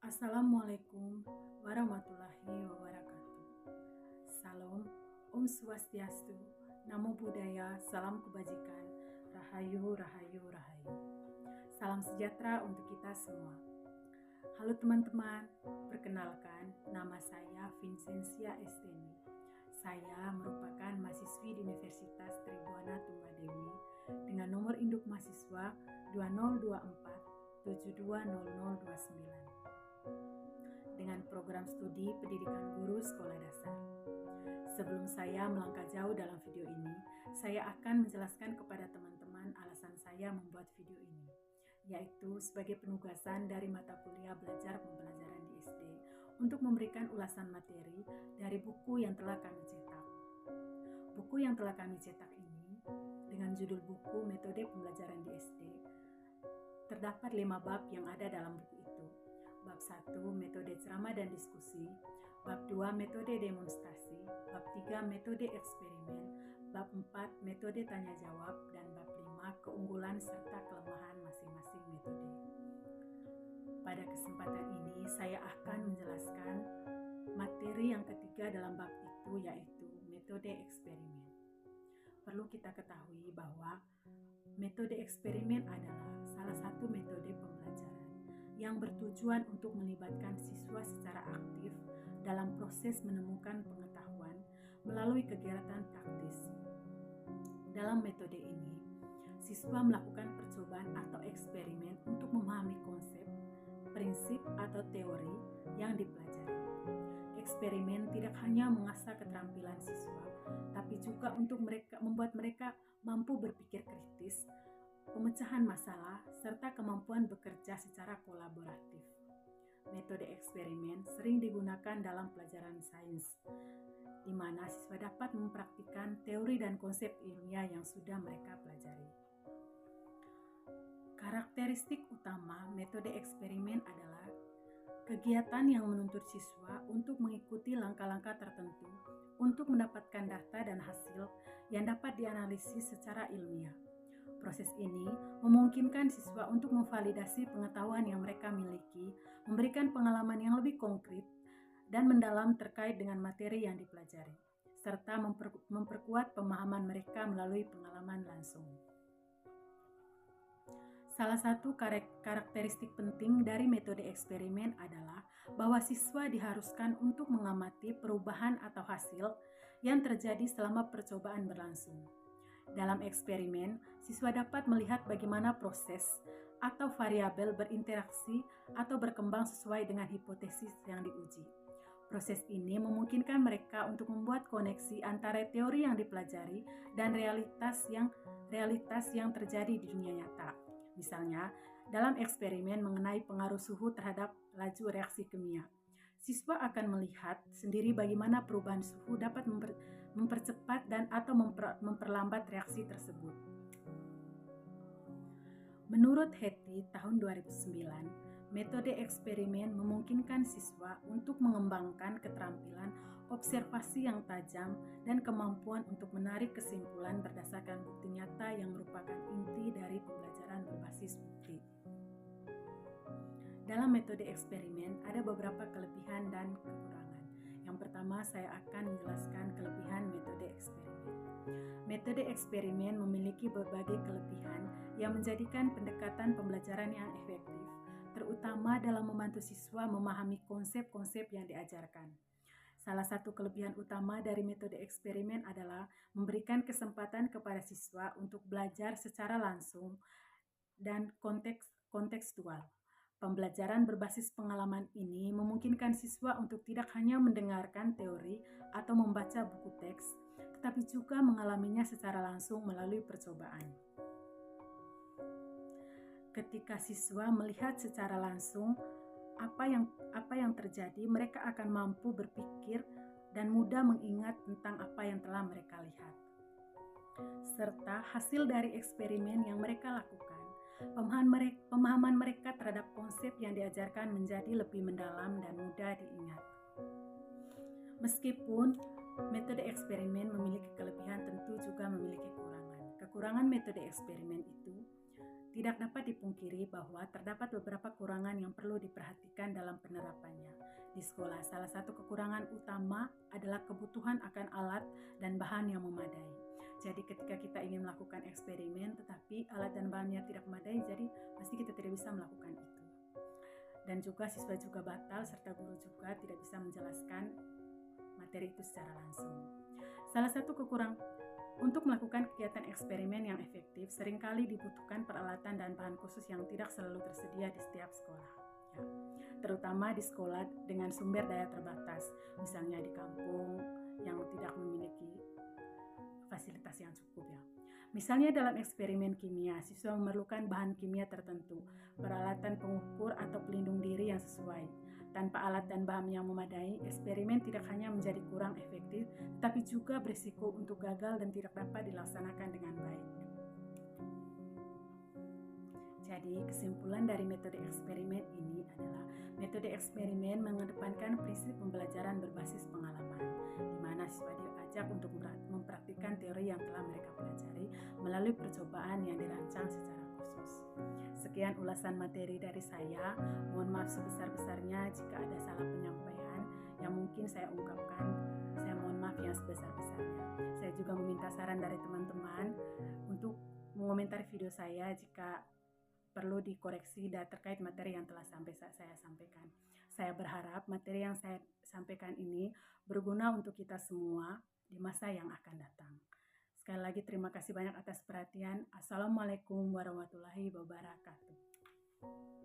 Assalamualaikum warahmatullahi wabarakatuh. Salam, Om Swastiastu, Namo Buddhaya, Salam Kebajikan, Rahayu, Rahayu, Rahayu. Salam sejahtera untuk kita semua. Halo teman-teman, perkenalkan nama saya Vincentia Esteni. Saya merupakan mahasiswi di Universitas Tribuana Tumbadewi dengan nomor induk mahasiswa 2024 720029 dengan program studi pendidikan guru sekolah dasar. Sebelum saya melangkah jauh dalam video ini, saya akan menjelaskan kepada teman-teman alasan saya membuat video ini, yaitu sebagai penugasan dari mata kuliah belajar pembelajaran di SD untuk memberikan ulasan materi dari buku yang telah kami cetak. Buku yang telah kami cetak ini dengan judul buku Metode Pembelajaran di SD, terdapat 5 bab yang ada dalam buku itu. Bab 1, metode ceramah dan diskusi. Bab 2, metode demonstrasi. Bab 3, metode eksperimen. Bab 4, metode tanya jawab. Dan bab 5, keunggulan serta kelemahan masing-masing metode. Pada kesempatan ini, saya akan menjelaskan materi yang ketiga dalam bab itu, yaitu metode eksperimen. Perlu kita ketahui bahwa metode eksperimen adalah salah satu metode pembelajaran yang bertujuan untuk melibatkan siswa secara aktif dalam proses menemukan pengetahuan melalui kegiatan praktis. Dalam metode ini, siswa melakukan percobaan atau eksperimen untuk memahami konsep, prinsip, atau teori yang dipelajari. Eksperimen tidak hanya mengasah keterampilan siswa, tapi juga untuk membuat mereka mampu berpikir kritis, pemecahan masalah, serta kemampuan bekerja secara kolaboratif. Metode eksperimen sering digunakan dalam pelajaran sains, di mana siswa dapat mempraktikkan teori dan konsep ilmiah yang sudah mereka pelajari. Karakteristik utama metode eksperimen adalah kegiatan yang menuntut siswa untuk mengikuti langkah-langkah tertentu untuk mendapatkan data dan hasil yang dapat dianalisis secara ilmiah. Proses ini memungkinkan siswa untuk memvalidasi pengetahuan yang mereka miliki, memberikan pengalaman yang lebih konkret dan mendalam terkait dengan materi yang dipelajari, serta memperkuat pemahaman mereka melalui pengalaman langsung. Salah satu karakteristik penting dari metode eksperimen adalah bahwa siswa diharuskan untuk mengamati perubahan atau hasil yang terjadi selama percobaan berlangsung. Dalam eksperimen, siswa dapat melihat bagaimana proses atau variabel berinteraksi atau berkembang sesuai dengan hipotesis yang diuji. Proses ini memungkinkan mereka untuk membuat koneksi antara teori yang dipelajari dan realitas yang terjadi di dunia nyata. Misalnya, dalam eksperimen mengenai pengaruh suhu terhadap laju reaksi kimia, siswa akan melihat sendiri bagaimana perubahan suhu dapat mempercepat dan atau memperlambat reaksi tersebut. Menurut Hattie tahun 2009, metode eksperimen memungkinkan siswa untuk mengembangkan keterampilan observasi yang tajam dan kemampuan untuk menarik kesimpulan berdasarkan bukti nyata yang merupakan inti dari pembelajaran berbasis bukti. Dalam metode eksperimen ada beberapa kelebihan dan kekurangan. Yang pertama, saya akan menjelaskan kelebihan metode eksperimen. Metode eksperimen memiliki berbagai kelebihan yang menjadikan pendekatan pembelajaran yang efektif, terutama dalam membantu siswa memahami konsep-konsep yang diajarkan. Salah satu kelebihan utama dari metode eksperimen adalah memberikan kesempatan kepada siswa untuk belajar secara langsung dan kontekstual. Pembelajaran berbasis pengalaman ini memungkinkan siswa untuk tidak hanya mendengarkan teori atau membaca buku teks, tetapi juga mengalaminya secara langsung melalui percobaan. Ketika siswa melihat secara langsung apa yang terjadi, mereka akan mampu berpikir dan mudah mengingat tentang apa yang telah mereka lihat. Serta hasil dari eksperimen yang mereka lakukan, pemahaman mereka terhadap konsep yang diajarkan menjadi lebih mendalam dan mudah diingat. Meskipun metode eksperimen memiliki kelebihan, tentu juga memiliki kekurangan. Kekurangan metode eksperimen itu Tidak dapat dipungkiri bahwa terdapat beberapa kekurangan yang perlu diperhatikan dalam penerapannya. Di sekolah, salah satu kekurangan utama adalah kebutuhan akan alat dan bahan yang memadai. Jadi ketika kita ingin melakukan eksperimen tetapi alat dan bahannya tidak memadai, jadi pasti kita tidak bisa melakukan itu. Dan juga siswa juga batal serta guru juga tidak bisa menjelaskan materi itu secara langsung. Salah satu kekurangan untuk melakukan kegiatan eksperimen yang efektif, seringkali dibutuhkan peralatan dan bahan khusus yang tidak selalu tersedia di setiap sekolah. Ya. Terutama di sekolah dengan sumber daya terbatas, misalnya di kampung yang tidak memiliki fasilitas yang cukup ya. Misalnya dalam eksperimen kimia, siswa memerlukan bahan kimia tertentu, peralatan pengukur atau pelindung diri yang sesuai. Tanpa alat dan bahan yang memadai, eksperimen tidak hanya menjadi kurang efektif, tapi juga berisiko untuk gagal dan tidak dapat dilaksanakan dengan baik. Jadi, kesimpulan dari metode eksperimen ini adalah metode eksperimen mengedepankan prinsip pembelajaran berbasis pengalaman, di mana siswa diajak untuk mempraktikkan teori yang telah mereka pelajari melalui percobaan yang dirancang secara khusus. Sekian ulasan materi dari saya. Mohon maaf sebesar-besarnya jika ada salah penyampaian yang mungkin saya ungkapkan. Saya mohon maaf yang sebesar-besarnya. Saya juga meminta saran dari teman-teman untuk mengomentari video saya jika perlu dikoreksi dan terkait materi yang telah saya sampaikan. Saya berharap materi yang saya sampaikan ini berguna untuk kita semua di masa yang akan datang. Sekali lagi terima kasih banyak atas perhatian. Assalamualaikum warahmatullahi wabarakatuh.